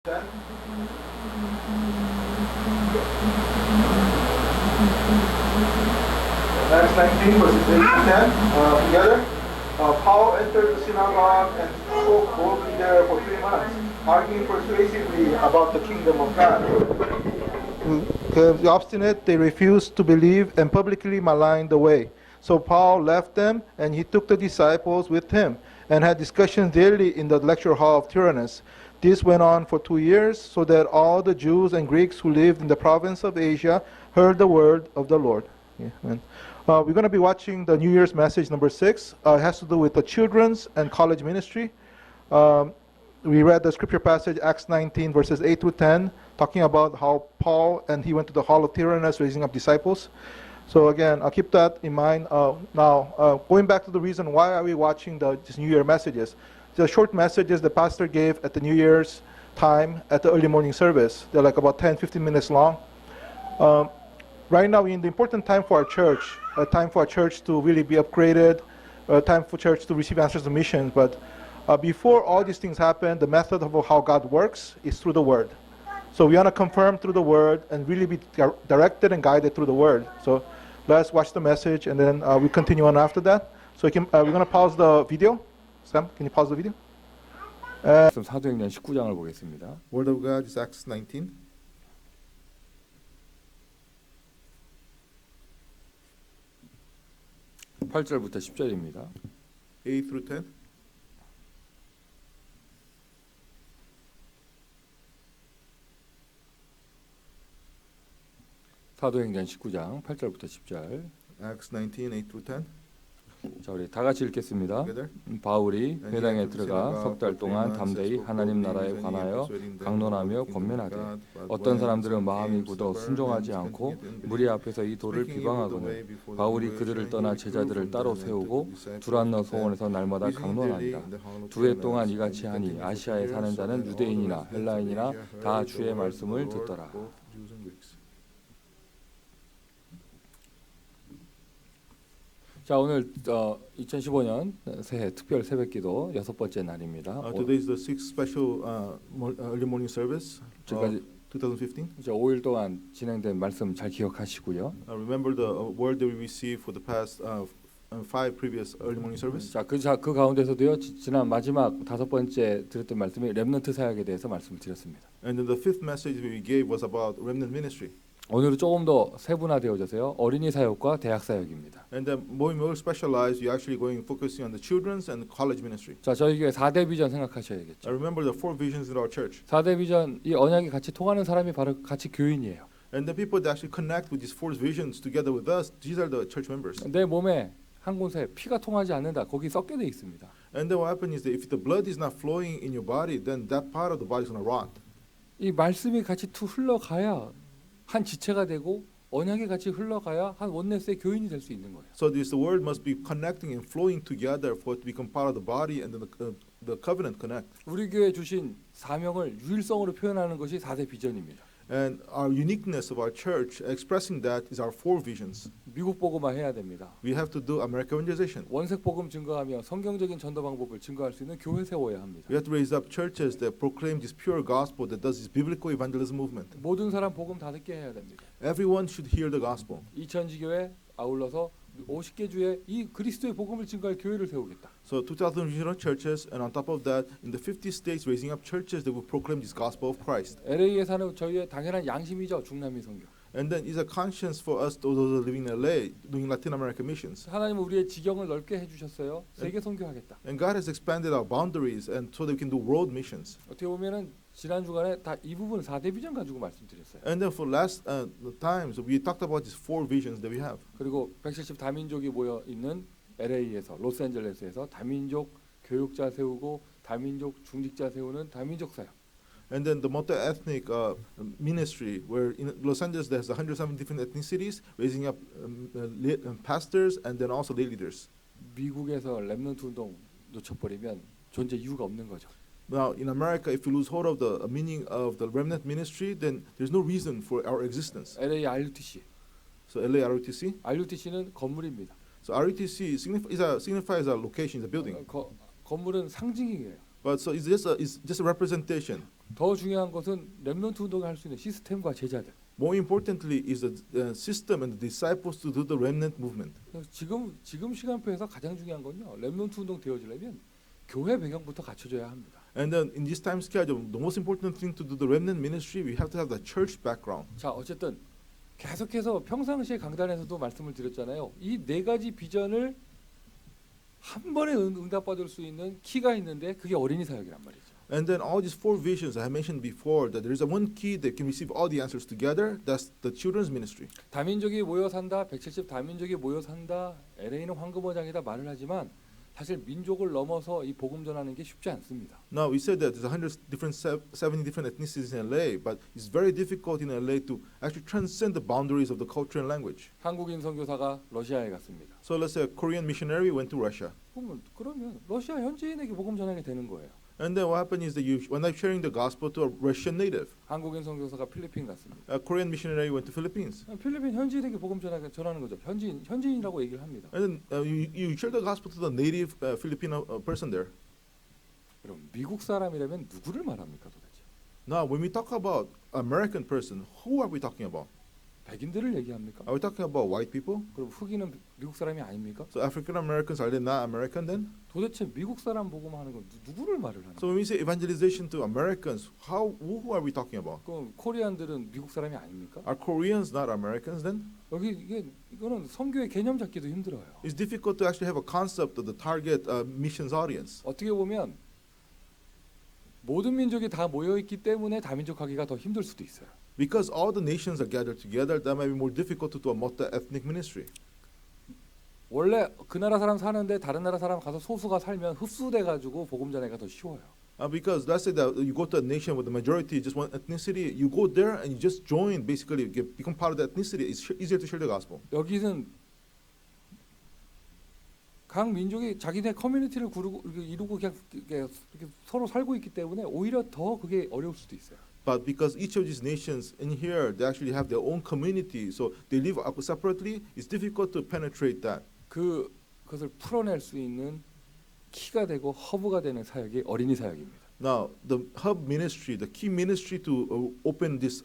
10. Acts 19 verses 8 to 10. Together. Paul entered the synagogue and spoke boldly there for 3 months, arguing persuasively about the kingdom of God. The obstinate, they refused to believe and publicly maligned the way. So Paul left them, and he took the disciples with him, and had discussions daily in the lecture hall of Tyrannus. This went on for 2 years, so that all the Jews and Greeks who lived in the province of Asia heard the word of the Lord. Amen. We're going to be watching the New Year's message number 6. It has to do with the children's and college ministry. We read the scripture passage, Acts 19, verses 8 to 10, talking about how Paul and he went to the hall of Tyrannus, raising up disciples. So again, I'll keep that in mind. Now, going back to the reason why are we watching these New Year messages. The short messages the pastor gave at the New Year's time at the early morning service. They're like about 10-15 minutes long. Right now, we're in the important time for our church, a time for our church to really be upgraded, a time for church to receive answers to missions. But before all these things happen, the method of how God works is through the Word. So we want to confirm through the Word and really be directed and guided through the Word. So let's watch the message, and then we continue on after that. So we're going to pause the video. Sam, can you pause the video? 사도행전 19장을 보겠습니다. Word of God is Acts 19. (8) 절부터 10절입니다. 8 through 10. 사도행전 19장 8절부터 10절. Acts 19, 8 through 10. 자, 우리 다 같이 읽겠습니다. 바울이 회당에 들어가 석 달 동안 담대히 하나님 나라에 관하여 강론하며 권면하되 어떤 사람들은 마음이 굳어 순종하지 않고 무리 앞에서 이 도를 비방하거늘 바울이 그들을 떠나 제자들을 따로 세우고 두란노 소원에서 날마다 강론하니라. 2해 동안 이같이 하니 아시아에 사는 자는 유대인이나 헬라인이나 다 주의 말씀을 듣더라. 자, 오늘 2015년 새해 특별 새벽기도 6번째 날입니다. Today is the sixth special early morning service of 2015. 5일 동안 진행된 말씀 잘 기억하시고요. Remember the word that we received for the past 5 previous early morning service. 자, 그 가운데서도요. 지난 마지막 5번째 드렸던 말씀이 렘넌트 사역에 대해서 말씀을 드렸습니다. And then the fifth message we gave was about remnant ministry. 오늘은 조금 더 세분화되어져서요. 어린이 사역과 대학 사역입니다. And then more specialized, you're actually going focusing on the children's and college ministry. 자, 저희 교회 4대 비전 생각하셔야겠죠. I remember the 4 visions in our church. 4대 비전 이 언약이 같이 통하는 사람이 바로 같이 교인이에요. And the people that actually connect with these 4 visions together with us, these are the church members. 내 몸에 한 곳에 피가 통하지 않는다. 거기 썩게 돼 있습니다. And then what happens is that if the blood is not flowing in your body, then that part of the body is going to rot. 이 말씀이 같이 흘러가야 한 지체가 되고 언약이 같이 흘러가야 한 원네스의 교인이 될 수 있는 거예요. So the word must be connecting and flowing together for it to become part of the body, and then the covenant connect. 우리 교회 주신 사명을 유일성으로 표현하는 것이 4대 비전입니다. And our uniqueness of our church, expressing that, is our 4 visions. 미국 복음화 해야 됩니다. We have to do Americanization. 원색 복음 증거하며 성경적인 전도 방법을 증거할 수 있는 교회 세워야 합니다. We have to raise up churches that proclaim this pure gospel, that does this biblical evangelism movement. 모든 사람 복음 다 듣게 해야 됩니다. Everyone should hear the gospel. 2000지교회 아울러서 50개 주에 이 그리스도의 복음을 증거할 교회를 세우겠다. So 2,000 regional churches, and on top of that, in the 50 states, raising up churches that will proclaim this gospel of Christ. LA에 사는 저희의 당연한 양심이죠. 중남미 선교. And then it's a conscience for us, those who are living in LA, doing Latin American missions. 하나님은 우리의 지경을 넓게 해주셨어요. 세계 선교하겠다. And God has expanded our boundaries, and so that we can do world missions. 어떻게 보면은 지난 주간에 다 이 부분 4대 비전 가지고 말씀드렸어요. And then for last times, we talked about these 4 visions that we have. 그리고 170 다민족이 모여 있는 LA에서 로스앤젤레스에서 다민족 교육자 세우고 다민족 중직자 세우는 다민족 사역. And then the multi-ethnic ministry, where in Los Angeles there's 107 different ethnicities, raising up pastors and then also lay leaders. 미국에서 렘넌트 운동 놓쳐버리면 존재 이유가 없는 거죠. Now, in America, if you lose hold of the meaning of the remnant ministry, then there's no reason for our existence. LA RUTC. So LA ROTC. RUTC는 건물입니다. So ROTC signifies a location, is a building. 건물은 상징이에요. But so it's just a representation. 더 중요한 것은 렘넌트 운동을 할 수 있는 시스템과 제자들. More importantly is the system and the disciples to do the remnant movement. 지금 시간표에서 가장 중요한 건요. 렘넌트 운동 되어지려면 교회 배경부터 갖춰져야 합니다. And then in this time schedule, the most important thing to do the remnant ministry, we have to have the church background. 자, 어쨌든 계속해서 평상시에 강단에서도 말씀을 드렸잖아요. 이 네 가지 비전을 한 번에 응답받을 수 있는 키가 있는데 그게 어린이 사역이란 말이죠. And then all these four visions I have mentioned before, that there is a one key that can receive all the answers together. That's the children's ministry. 다민족이 모여 산다, 170 다민족이 모여 산다, LA는 황금어장이다 말을 하지만 사실 민족을 넘어서 이 복음 전하는 게 쉽지 않습니다. Now we said that there's 70 different ethnicities in LA, but it's very difficult in LA to actually transcend the boundaries of the culture and language. 한국인 선교사가 러시아에 갔습니다. So let's say a Korean missionary went to Russia. 그러면 러시아 현지인에게 복음 전하게 되는 거예요. And then what happened is that you end up sharing the gospel to a Russian native. 한국인 선교사가 필리핀 갔습니다. A Korean missionary went to Philippines. 필리핀 현지인에게 복음 전하는 거죠. 현지인이라고 얘기를 합니다. And then you share the gospel to the native Filipino person there. 그럼 미국 사람이라면 누구를 말합니까 도대체? Now when we talk about American person, who are we talking about? 백인들을 얘기합니까? Are we talking about white people? 그럼 흑인은 미국 사람이 아닙니까? So African Americans, are they not American then? 도대체 미국 사람 복음하는 건 누구를 말을 하는 So when we say evangelization to Americans, who are we talking about? 그럼 코리안들은 미국 사람이 아닙니까? Are Koreans not Americans then? 이거는 선교의 개념 잡기도 힘들어요. It's difficult to actually have a concept of the target missions audience. 어떻게 보면 모든 민족이 다 모여 있기 때문에 다민족하기가 더 힘들 수도 있어요. Because all the nations are gathered together, that might be more difficult to do a multi-ethnic ministry. 원래 그 나라 사람 사는데 다른 나라 사람 가서 소수가 살면 흡수돼 가지고 복음 전하기가 더 쉬워요. Because let's say that you go to a nation with the majority just one ethnicity, you go there and you just join, basically become part of the ethnicity. It's easier to share the gospel. 여기는 각 민족이 자기네 커뮤니티를 이루고 그냥 이렇게 서로 살고 있기 때문에 오히려 더 그게 어려울 수도 있어요. But because each of these nations in here, they actually have their own community, so they live separately. It's difficult to penetrate that. 그것을 풀어낼 수 있는 키가 되고 허브가 되는 사역이 어린이 사역입니다. Now, the hub ministry, the key ministry to open this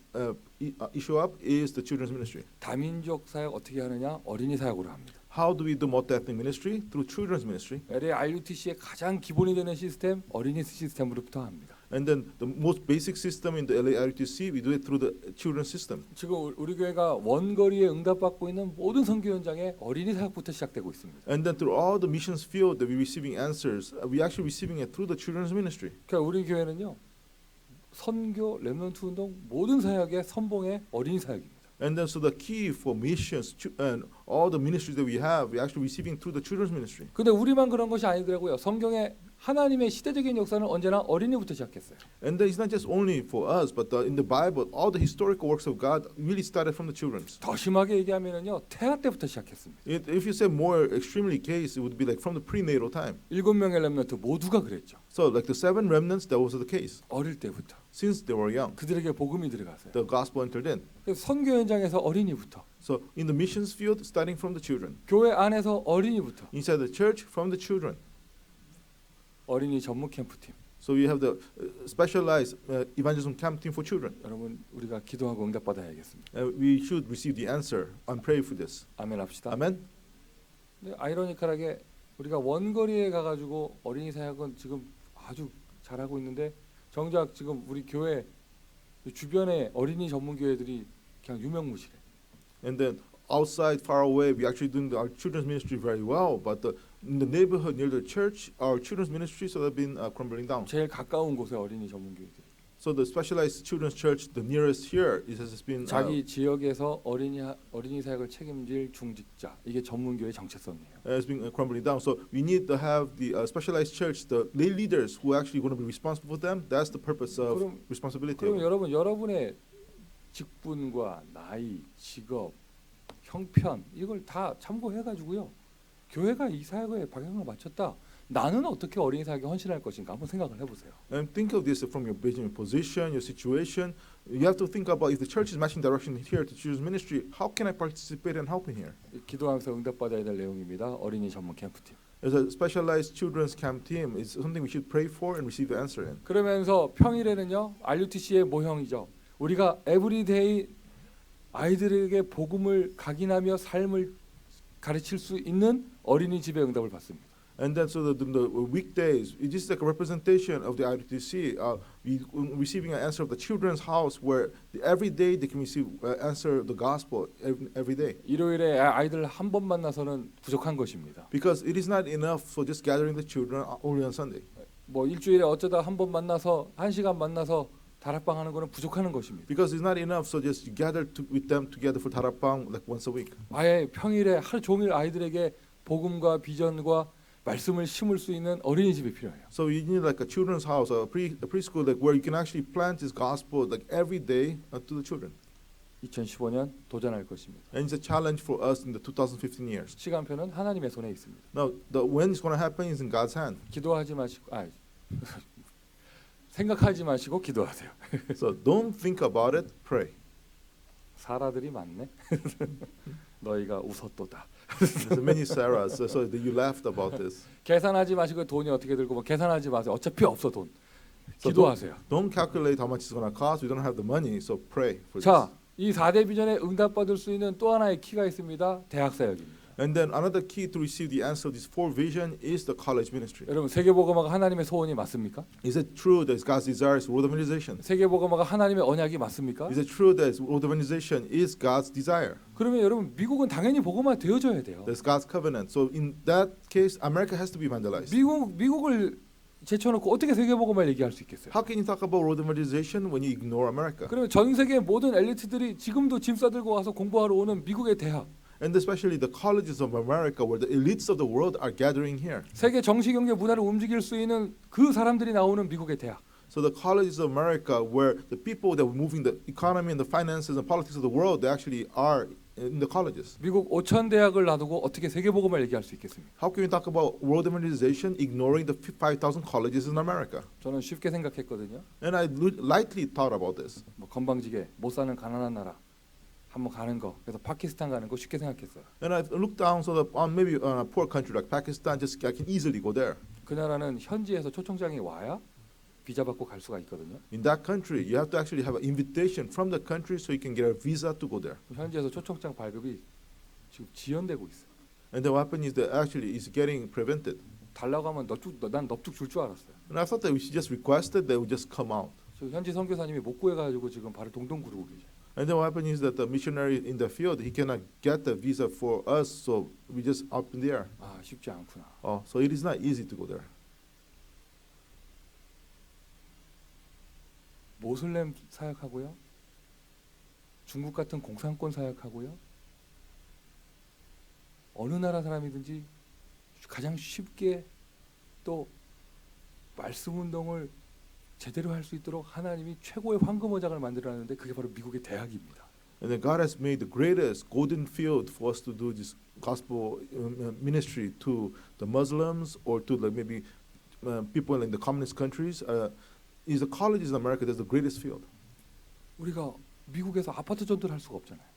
issue up is the children's ministry. 다민족 사역 어떻게 하느냐? 어린이 사역으로 합니다. How do we do multi-ethnic ministry? Through children's ministry. LA RUTC의 가장 기본이 되는 시스템 어린이 시스템으로부터 합니다. And then the most basic system in the LA RUTC, we do it through the children's system. 지금 우리 교회가 원거리에 응답받고 있는 모든 선교 현장에 어린이 사역부터 시작되고 있습니다. And then through all the missions field that we're receiving answers, we actually receiving it through the children's ministry. 그러니까 우리 교회는요. 선교, 렘넌트 운동 모든 사역의 선봉에 어린이 사역입니다. And then so the key for missions and all the ministries that we have, we're actually receiving through the children's ministry. 근데 우리만 그런 것이 아니더라고요. 성경에 하나님의 시대적인 역사는 언제나 어린이부터 시작했어요. And it's not just only for us, but in the Bible, all the historical works of God really started from the children's. 더 심하게 얘기하면은요. 태아 때부터 시작했습니다. If you say more extremely case, it would be like from the prenatal time. 7명의 렘넌트 모두가 그랬죠. So like the 7 remnants, that was the case. 어릴 때부터. Since they were young, 그들에게 복음이 들어갔어요. the gospel entered in. 선교 현장에서 어린이부터. So in the missions field, starting from the children. 교회 안에서 어린이부터. Inside the church, from the children. 어린이 전문 캠프팀. So we have the specialized evangelism camp team for children. 여러분 우리가 기도하고 응답받아야겠습니다. We should receive the answer and pray for this. 아멘 합시다. Amen. 근데 아이러니컬하게 우리가 원거리에 가가지고 어린이 사역은 지금 아주 잘하고 있는데 정작 지금 우리 교회 주변에 어린이 전문 교회들이 그냥 유명무실해. And then outside, far away, we actually doing our children's ministry very well. But in the neighborhood near the church, our children's ministry so have been crumbling down. 제일 가까운 곳에 어린이 전문 교회들. So the specialized children's church, the nearest here, it has been. 자기 지역에서 어린이 사역을 책임질 중직자 이게 전문 교회 정체성이에요. Has been crumbling down. So we need to have the specialized church, the lay leaders who are actually going to be responsible for them. That's the purpose of responsibility. 그럼 여러분의 직분과 나이, 직업, 형편 이걸 다 참고해가지고요. 교회가 이 사역에 방향을 맞췄다. 나는 어떻게 어린이 사역에 헌신할 것인가 한번 생각을 해보세요. And think of this from your position, your situation. You have to think about if the church is matching direction here to children's ministry, how can I participate and help in here? 기도하면서 응답받아야 될 내용입니다. 어린이 전문 캠프팀. As a specialized children's camp team, it's something we should pray for and receive the answer in. 그러면서 평일에는요 RUTC의 모형이죠. 우리가 에브리데이 아이들에게 복음을 각인하며 삶을 가르칠 수 있는 어린이집의 응답을 받습니다. And then so the weekdays, it is like a representation of the IRTC, receiving an answer of the children's house where every day they can receive answer the gospel every day. 일요일에 아이들 한 번 만나서는 부족한 것입니다. Because it is not enough for just gathering the children only on Sunday. 뭐 일주일에 어쩌다 한 번 만나서 1시간 만나서 다락방 하는 거는 부족한 것입니다. Because it's not enough, so just gather with them together for 다락방 like once a week. 아예 평일에 하루 종일 아이들에게 복음과 비전과 말씀을 심을 수 있는 어린이집이 필요해요. So you need like a children's house, a preschool, like where you can actually plant this gospel like every day to the children. 2015년 도전할 것입니다. And it's a challenge for us in the 2015 years. 시간표는 하나님의 손에 있습니다. Now, when it's going to happen is in God's hand. 기도하지 마시고 생각하지 마시고 기도하세요. So don't think about it, pray. 사라들이 많네. 너희가 웃었도다. There's many Sarahs, so you laughed about this. 계산하지 마시고 돈이 어떻게 들고 뭐 계산하지 마세요. 어차피 없어 돈. So 기도하세요. don't calculate how much it's going to cost. We don't have the money, so pray for 자, this. 이 4대 비전에 응답받을 수 있는 또 하나의 키가 있습니다. 대학 사역입니다. And then another key to receive the answer of this four vision is the college ministry. 여러분 세계복음화가 하나님의 소원이 맞습니까? Is it true that God's desire is world evangelization? 세계복음화가 하나님의 언약이 맞습니까? Is it true that world evangelization is God's desire? 그러면 여러분 미국은 당연히 복음화 되어져야 돼요. That's God's covenant. So in that case, America has to be evangelized. 미국을 제쳐놓고 어떻게 세계복음화를 얘기할 수 있겠어요? How can you talk about world evangelization when you ignore America? 그러면 전 세계 모든 엘리트들이 지금도 짐 싸들고 와서 공부하러 오는 미국의 대학, And especially the colleges of America, where the elites of the world are gathering here. 세계 정치, 경제, 문화를 움직일 수 있는 그 사람들이 나오는 미국의 대학. So the colleges of America, where the people that were moving the economy and the finances and politics of the world, they actually are in the colleges. 미국 5천 대학을 놔두고 어떻게 세계복음을 얘기할 수 있겠습니까? How can we talk about world evangelization ignoring the 5,000 colleges in America? 저는 쉽게 생각했거든요. And I lightly thought about this. 뭐 건방지게 못 사는 가난한 나라 한번 가는 거, 그래서 파키스탄 가는 거 쉽게 생각했어요. And I looked down so that on maybe a poor country like Pakistan, just I can easily go there. 그 나라는 현지에서 초청장이 와야 비자 받고 갈 수가 있거든요. In that country, you have to actually have an invitation from the country so you can get a visa to go there. 현지에서 초청장 발급이 지금 지연되고 있어요. And the weapon is that actually is getting prevented. 달라고 하면 난 넙죽 줄 줄 알았어요. And I thought that we should just request it, they would just come out. 지금 현지 선교사님이 못 구해가지고 지금 발을 동동 구르고 계세요. And then what happened is that the missionary in the field, he cannot get the visa for us, so we just up in the air. 아 쉽지 않구나. Oh, so it is not easy to go there. 모슬렘 사역하고요. 중국 같은 공산권 사역하고요. 어느 나라 사람이든지 가장 쉽게 또 말씀 운동을 제대로 할 수 있도록 하나님이 최고의 황금 어장을 만들어놨는데 그게 바로 미국의 대학입니다. And then God has made the greatest golden field for us to do this gospel ministry to the Muslims or to like maybe people in the communist countries. Is the colleges in America that's the greatest field. 우리가 미국에서 아파트 전도를 할 수가 없잖아요.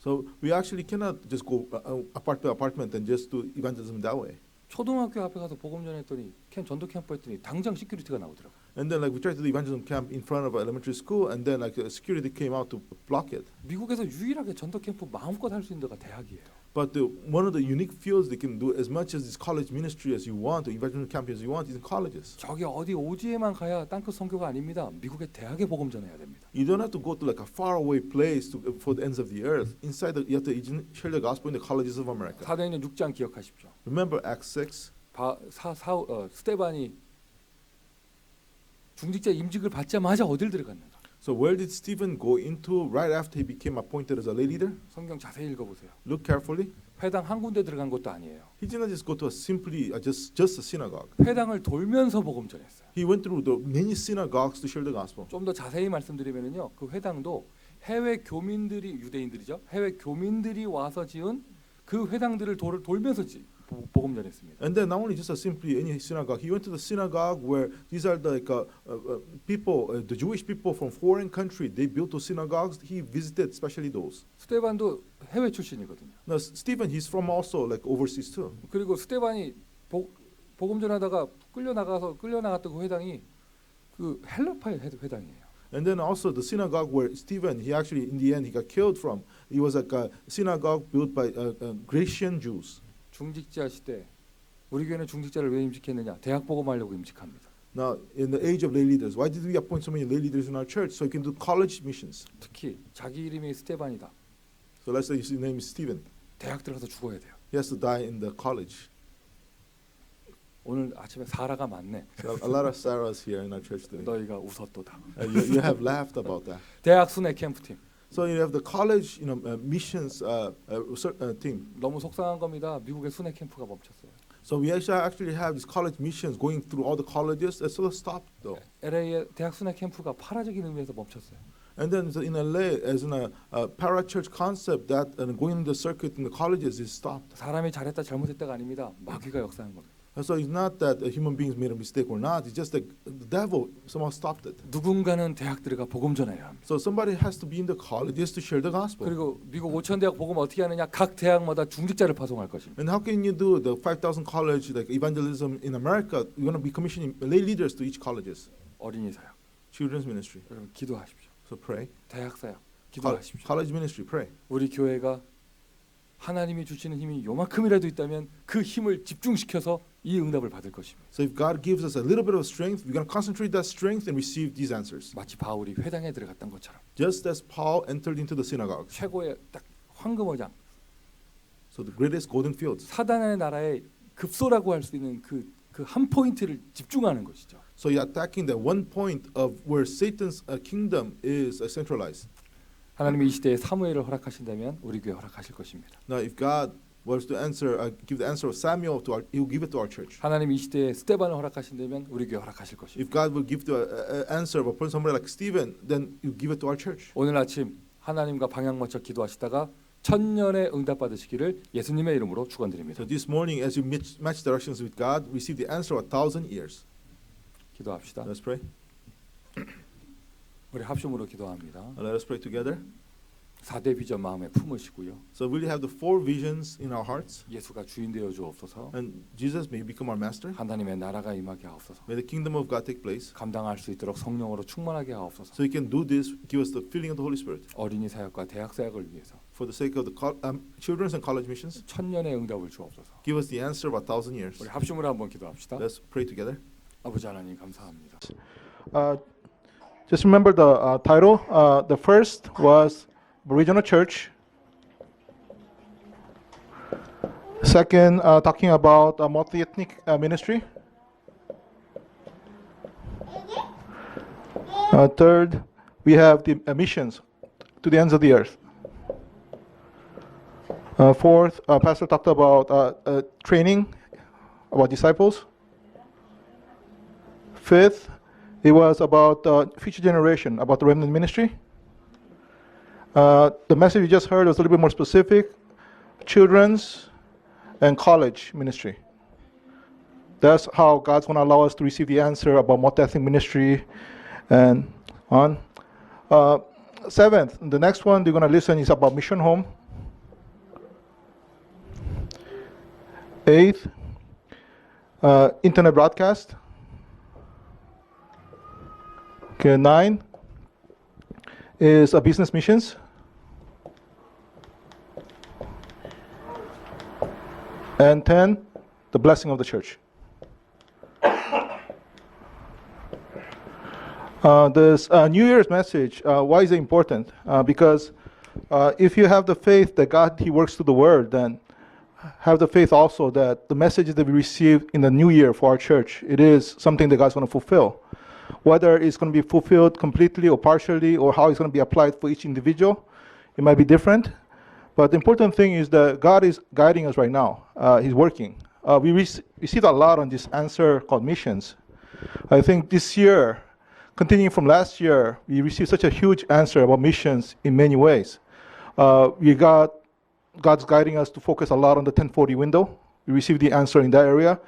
So we actually cannot just go apartment to apartment and just do evangelism that way. 초등학교 앞에 가서 복음 전했더니 전도 캠프 했더니 당장 시큐리티가 나오더라고요. And then like we tried to do evangelism camp in front of an elementary school, and then like security came out to block it. 미국에서 유일하게 전도 캠프 마음껏 할 수 있는 데가 대학이에요. But one of the unique fields they can do as much as this college ministry as you want, or evangelism camp as you want, is in colleges. 저기 어디 오지에만 가야 땅끝 선교가 아닙니다. 미국의 대학에 복음 전해야 됩니다. You don't have to go to like a faraway place for the ends of the earth. Inside, you have to share the gospel in the colleges of America. 사도행전 6장 기억하십시오. Remember Acts 6. 스데반이 중직자 임직을 받자마자 어딜 들어갔는가? So where did Stephen go into right after he became appointed as a lay leader? 성경 자세히 읽어보세요. Look carefully. 회당 한 군데 들어간 것도 아니에요. He did not just go to a simply just a synagogue. 회당을 돌면서 복음 전했어요. He went through the many synagogues to share the gospel. 좀 더 자세히 말씀드리면요, 그 회당도 해외 교민들이 유대인들이죠. 해외 교민들이 와서 지은 그 회당들을 돌면서 복음 전했습니다. And then not only just simply any synagogue, he went to the synagogue where these are the people, the Jewish people from foreign country. They built those synagogues. He visited especially those. 스데반도 해외 출신이거든요. Now Stephen, he's from also like overseas too. 그리고 스데반이 복음 전하다가 끌려 나갔던 그 회당이 그 헬라파의 회당이에요. And then also the synagogue where Stephen, he actually in the end he got killed from. It was like a synagogue built by Grecian Jews. 중직자 시대 우리 교회는 중직자를 왜 임직했느냐? 대학 복음하려고 임직합니다. Now in the age of lay leaders, why did we appoint so many lay leaders in our church? So you can do college missions. 특히 자기 이름이 스테반이다. So let's say his name is Stephen. 대학 들어가서 죽어야 돼요. He has to die in the college. 오늘 아침에 사라가 많네. So a lot of Sarahs here in our church today. 너희가 웃었도다. You have laughed about that. 대학 순회 캠프팀. So you have the college, missions team. 너무 속상한 겁니다. 미국의 순회 캠프가 멈췄어요. So we actually have these college missions going through all the colleges. That's sort of stopped though. LA의 대학 순회 캠프가 파라적인 의미에서 멈췄어요. And then in LA, as in a parachurch concept, that going the circuit in the colleges is stopped. 사람이 잘했다 잘못했다가 아닙니다. 마귀가 역사한 겁니다. And so it's not that human beings made a mistake or not. It's just that the devil somehow stopped it. 누군가는 대학 들어가 복음 전해야 합니다. So somebody has to be in the colleges to share the gospel. 그리고 미국 5천 대학 복음 어떻게 하느냐? 각 대학마다 중직자를 파송할 것입니다. And how can you do the 5,000 college like evangelism in America? You're going to be commissioning lay leaders to each colleges. 어린이 사역. Children's ministry. 여러분 기도하십시오. So pray. 대학 사역. 기도하십시오. College ministry. Pray. 우리 교회가 하나님이 주시는 힘이 요만큼이라도 있다면 그 힘을 집중시켜서 이 응답을 받을 것입니다. So if God gives us a little bit of strength, we're going to concentrate that strength and receive these answers. 마치 바울이 회당에 들어갔던 것처럼 Just as Paul entered into the synagogues. 최고의 딱 황금어장 So the greatest golden fields. 사단의 나라의 급소라고 할 수 있는 그 한 포인트를 집중하는 것이죠. So you're attacking that one point of where Satan's kingdom is centralized. 하나님이 이 시대에 사무엘을 허락하신다면 우리 교회 허락하실 것입니다. Now, if God was to give the answer of Samuel to He will give it to our church. 하나님이 이 시대에 스테반을 허락하신다면 우리 교회 허락하실 것입니다. If God will give the answer of a person, somebody like Stephen, then you give it to our church. 오늘 아침 하나님과 방향 맞춰 기도하시다가 천년의 응답 받으시기를 예수님의 이름으로 축원드립니다. So this morning, as you match directions with God, receive the answer of 1,000 years. 기도합시다. Let's pray. 우리 합심으로 기도합니다. Let us pray together. 4대 비전 마음에 품으시고요. So we really have the 4 visions in our hearts, 예수가 주인 되어 주옵소서. and Jesus may become our master. 하나님의 나라가 임하게 하옵소서. May the kingdom of God take place. 감당할 수 있도록 성령으로 충만하게 하옵소서. So we can do this, give us the filling of the Holy Spirit. 어린이 사역과 대학 사역을 위해서 For the sake of the children's and college missions, 천년의 응답을 주옵소서. give us the answer of 1,000 years. 우리 합심으로 한번 기도합시다. Let's pray together. 아버지 하나님 감사합니다. Just remember the title. The first was Regional Church. Second, talking about multi-ethnic ministry. Third, we have the missions to the ends of the earth. Fourth, Pastor talked about training, about disciples. Fifth, it was about future generation, about the remnant ministry. The message you just heard was a little bit more specific, children's and college ministry. That's how God's going to allow us to receive the answer about multi-ethnic ministry and on. Seventh, the next one you're going to listen is about mission home. Eighth, internet broadcast. Okay, 9 is business missions. And 10, the blessing of the church. This New Year's message, why is it important? Because if you have the faith that God, He works through the Word, then have the faith also that the messages that we receive in the new year for our church, it is something that God's going to fulfill. Whether it's going to be fulfilled completely or partially, or how it's going to be applied for each individual, it might be different. But the important thing is that God is guiding us right now. He's working. We received a lot on this answer called missions. I think this year, continuing from last year, we received such a huge answer about missions in many ways. God's guiding us to focus a lot on the 1040 window. We received the answer in that area.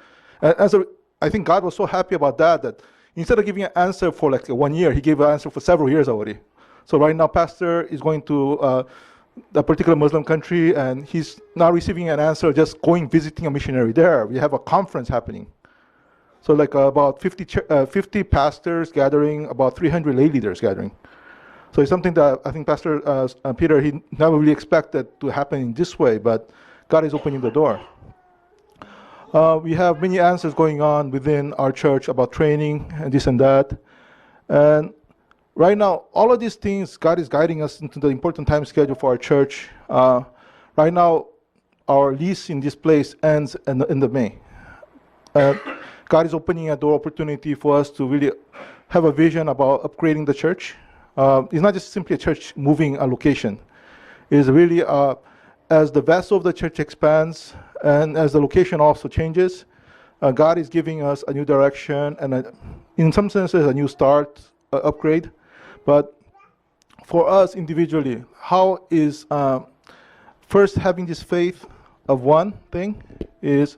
I think God was so happy about that instead of giving an answer for like 1 year, He gave an answer for several years already. So right now, Pastor is going to the particular Muslim country, and he's now receiving an answer just going visiting a missionary there. We have a conference happening. So like about 50 pastors gathering, about 300 lay leaders gathering. So it's something that I think Pastor Peter, he never really expected to happen in this way, but God is opening the door. We have many answers going on within our church about training and this and that. And right now, all of these things, God is guiding us into the important time schedule for our church. Right now, our lease in this place ends in the May. God is opening a door opportunity for us to really have a vision about upgrading the church. It's not just simply a church moving a location. It is really, as the vessel of the church expands and as the location also changes, God is giving us a new direction and in some senses a new start, upgrade. But for us individually, how is first having this faith of one thing is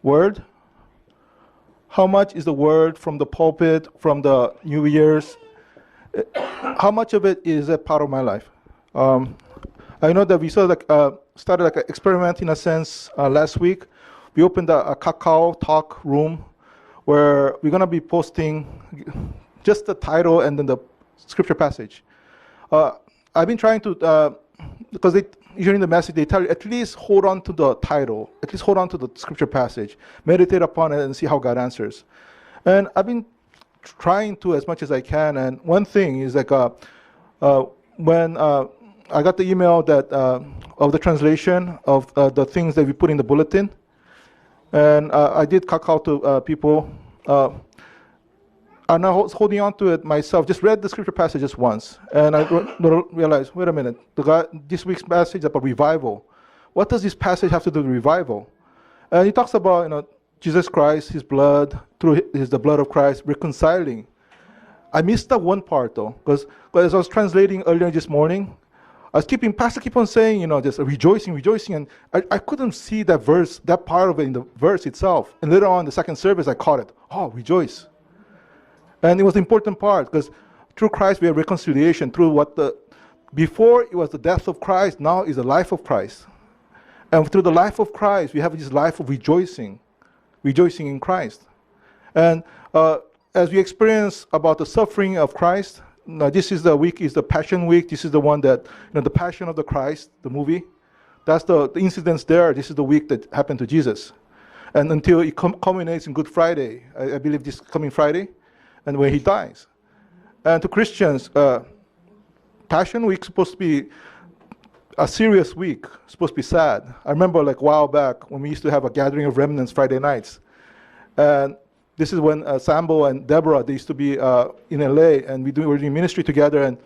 word. How much is the word from the pulpit, from the New Year's? How much of it is a part of my life? I know that we started like an experiment in a sense last week. We opened a Kakao Talk room where we're gonna be posting just the title and then the scripture passage. I've been trying to, because during the message they tell you at least hold on to the title, at least hold on to the scripture passage, meditate upon it and see how God answers. And I've been trying to as much as I can. And one thing is like when I got the email that of the translation of the things that we put in the bulletin, and I did Kakao to people. And I was holding on to it myself, just read the scripture passage just once. And I realized, wait a minute, this week's passage is about revival. What does this passage have to do with revival? And he talks about, Jesus Christ, his blood, through the blood of Christ, reconciling. I missed that one part though, because as I was translating earlier this morning, Pastor keep on saying, just rejoicing, and I couldn't see that verse, that part of it in the verse itself. And later on, the second service, I caught it. Oh, rejoice. And it was the important part, because through Christ we have reconciliation. Before it was the death of Christ, now is the life of Christ. And through the life of Christ, we have this life of rejoicing in Christ. And as we experience about the suffering of Christ, now this is the week, is the Passion Week. This is the one that, the Passion of the Christ, the movie. That's the incidents there. This is the week that happened to Jesus. And until it culminates in Good Friday, I believe this coming Friday, and when he dies. And to Christians, Passion Week is supposed to be a serious week, supposed to be sad. I remember like a while back when we used to have a gathering of remnants Friday nights. And this is when Sambo and Deborah, they used to be in LA, and we were doing ministry together. And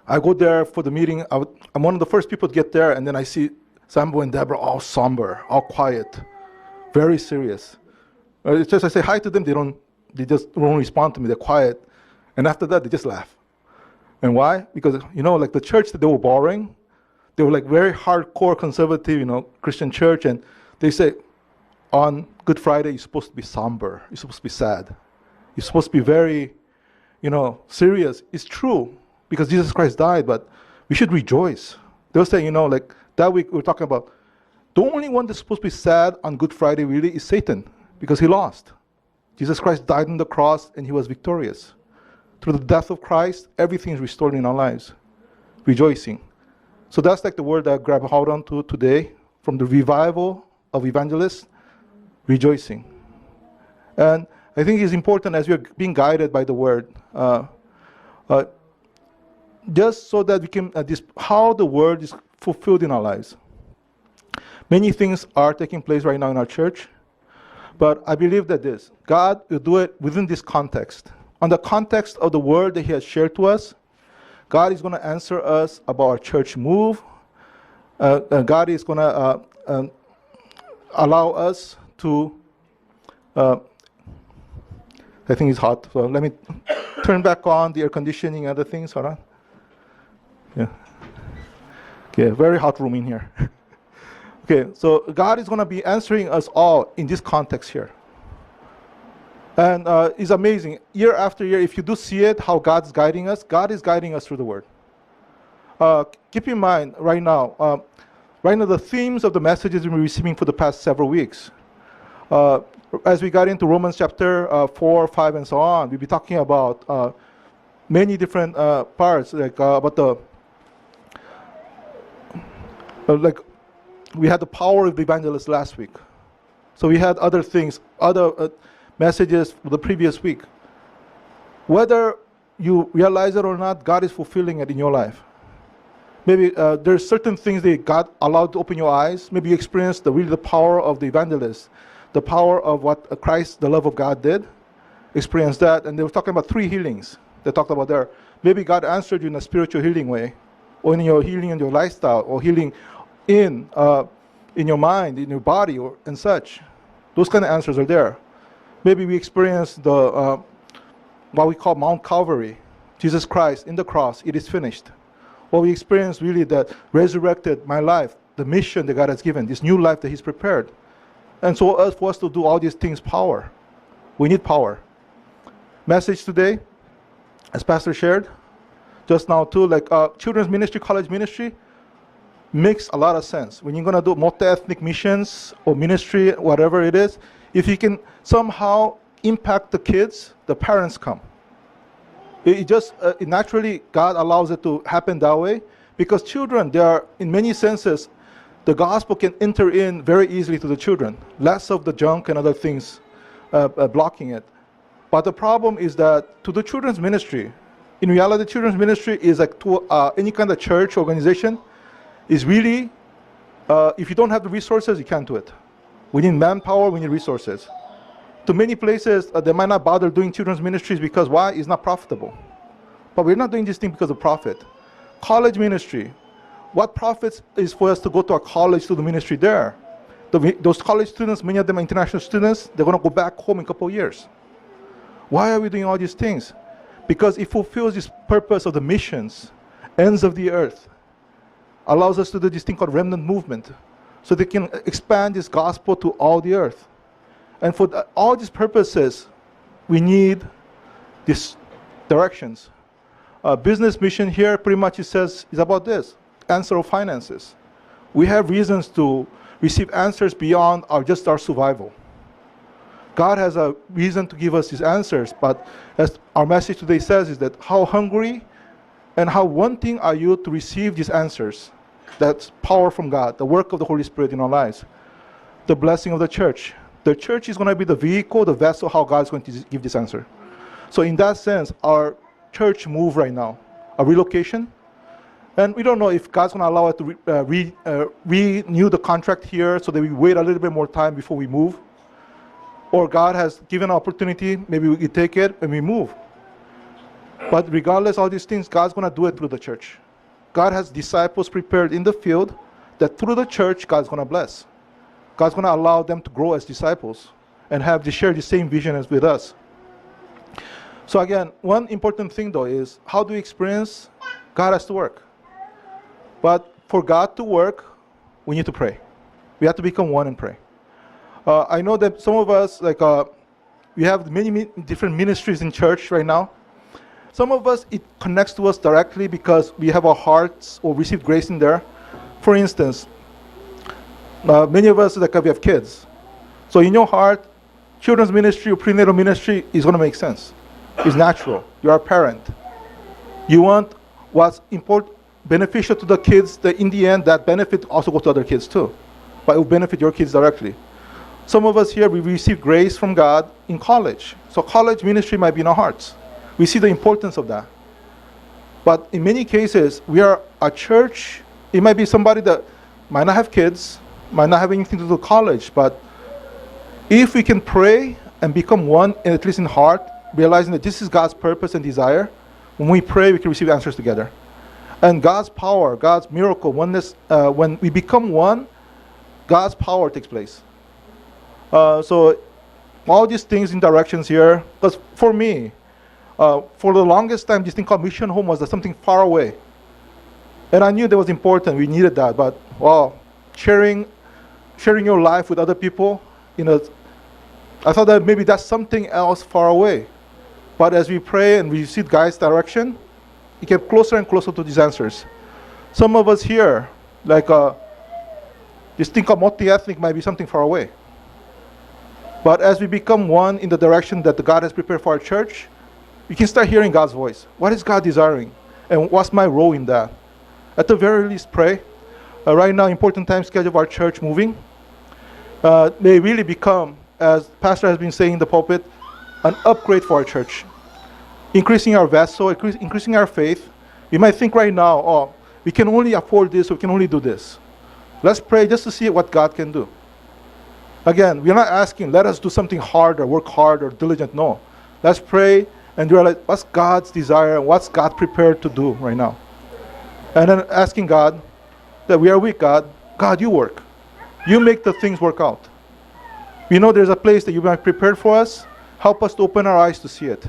I go there for the meeting. I'm one of the first people to get there, and then I see Sambo and Deborah all somber, all quiet, very serious. It's just I say hi to them, they just don't respond to me. They're quiet, and after that they just laugh. And why? Because like the church that they were borrowing, they were like very hardcore conservative, Christian church, and they say on Good Friday you're supposed to be somber, you're supposed to be sad, you're supposed to be very, serious. It's true because Jesus Christ died, but we should rejoice. They were saying, like that week we were talking about the only one that's supposed to be sad on Good Friday really is Satan, because he lost. Jesus Christ died on the cross and he was victorious. Through the death of Christ, everything is restored in our lives. Rejoicing. So that's like the word that I grab hold on to today from the revival of evangelists, rejoicing. And I think it's important as we are being guided by the word, just so that we can, how the word is fulfilled in our lives. Many things are taking place right now in our church. But I believe that God will do it within this context. On the context of the word that he has shared to us, God is going to answer us about our church move. God is going to allow us to, I think it's hot, so let me turn back on the air conditioning and other things, hold on. Yeah. Okay, very hot room in here. Okay, so God is going to be answering us all in this context here. And it's amazing. Year after year, if you do see it, how God's guiding us, God is guiding us through the Word. Keep in mind right now the themes of the messages we've been receiving for the past several weeks. As we got into Romans chapter 4, 5, and so on, we'll be talking about many different parts, like about the like we had the power of the evangelist last week. So we had other things, other messages for the previous week. Whether you realize it or not, God is fulfilling it in your life. Maybe there's certain things that God allowed to open your eyes. Maybe you experienced really the power of the evangelist, the power of what Christ, the love of God did. Experience that. And they were talking about 3 healings. They talked about there. Maybe God answered you in a spiritual healing way, or in your healing in your lifestyle, or healing in your mind, in your body, or and such. Those kind of answers are there. Maybe we experienced the what we call Mount Calvary, Jesus Christ in the cross. It is finished. Or we experience really that resurrected my life, the mission that God has given, this new life that He's prepared. And so for us to do all these things, power. We need power. Message today, as Pastor shared just now too, like children's ministry, college ministry, makes a lot of sense. When you're going to do multi-ethnic missions or ministry, whatever it is, if you can somehow impact the kids, the parents come. It naturally, God allows it to happen that way, because children, they are, in many senses, the gospel can enter in very easily to the children. Less of the junk and other things blocking it. But the problem is that to the children's ministry, in reality, children's ministry is like to any kind of church organization, is really, if you don't have the resources, you can't do it. We need manpower, we need resources. To many places, they might not bother doing children's ministries because why? It's not profitable. But we're not doing this thing because of profit. College ministry. What profits is for us to go to a college to the ministry there? Those college students, many of them are international students, they're going to go back home in a couple of years. Why are we doing all these things? Because it fulfills this purpose of the missions, ends of the earth. Allows us to do this thing called remnant movement. So they can expand this gospel to all the earth. And for all these purposes, we need these directions. Business mission here, pretty much it says, is about this, answer of finances. We have reasons to receive answers beyond just our survival. God has a reason to give us these answers, but as our message today says, is that how hungry and how wanting are you to receive these answers? That's power from God, the work of the Holy Spirit in our lives. The blessing of the church. The church is going to be the vehicle, the vessel, how God's going to give this answer. So in that sense, our church move right now, a relocation. And we don't know if God's going to allow us to renew the contract here so that we wait a little bit more time before we move. Or God has given an opportunity, maybe we take it and we move. But regardless of all these things, God's going to do it through the church. God has disciples prepared in the field that through the church, God's going to bless. God's going to allow them to grow as disciples and share the same vision as with us. So again, one important thing though is how do we experience God has to work? But for God to work, we need to pray. We have to become one and pray. I know that some of us, we have many different ministries in church right now. Some of us, it connects to us directly because we have our hearts or receive grace in there. For instance, many of us, we have kids. So in your heart, children's ministry or prenatal ministry is going to make sense. It's natural. You are a parent. You want what's beneficial to the kids, that in the end, that benefit also go to other kids too. But it will benefit your kids directly. Some of us here, we receive grace from God in college. So college ministry might be in our hearts. We see the importance of that. But in many cases, we are a church. It might be somebody that might not have kids, might not have anything to do with college, but if we can pray and become one, and at least in heart, realizing that this is God's purpose and desire, when we pray, we can receive answers together. And God's power, God's miracle, oneness, when we become one, God's power takes place. So all these things in directions here, because for me, for the longest time, this thing called mission home was something far away. And I knew that was important, we needed that, but wow, sharing your life with other people, I thought that maybe that's something else far away. But as we pray and we receive God's direction, it came closer and closer to these answers. Some of us here, like just think of multi-ethnic might be something far away. But as we become one in the direction that God has prepared for our church, we can start hearing God's voice. What is God desiring? And what's my role in that? At the very least, pray. Right now, important time schedule of our church moving. May really become, as Pastor has been saying in the pulpit, an upgrade for our church. Increasing our vessel, increasing our faith. We might think right now, oh, we can only afford this, or we can only do this. Let's pray just to see what God can do. Again, we're not asking, let us do something hard or work hard or diligent. No. Let's pray and realize what's God's desire and what's God prepared to do right now. And then asking God that we are weak, God. God, you work. You make the things work out. We know there's a place that you might prepared for us. Help us to open our eyes to see it.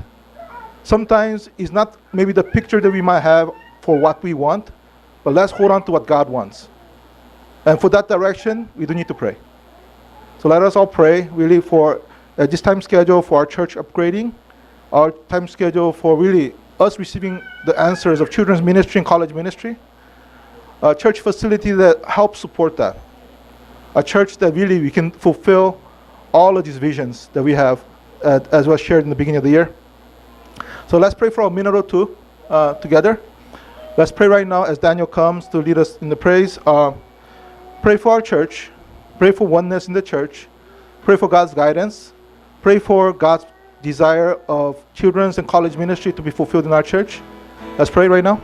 Sometimes it's not maybe the picture that we might have for what we want, but let's hold on to what God wants. And for that direction, we do need to pray. So let us all pray really for this time schedule for our church upgrading, our time schedule for really us receiving the answers of children's ministry and college ministry, a church facility that helps support that, a church that really we can fulfill all of these visions that we have as was shared in the beginning of the year. So let's pray for a minute or two together. Let's pray right now as Daniel comes to lead us in the praise. Pray for our church. Pray for oneness in the church. Pray for God's guidance. Pray for God's desire of children's and college ministry to be fulfilled in our church. Let's pray right now.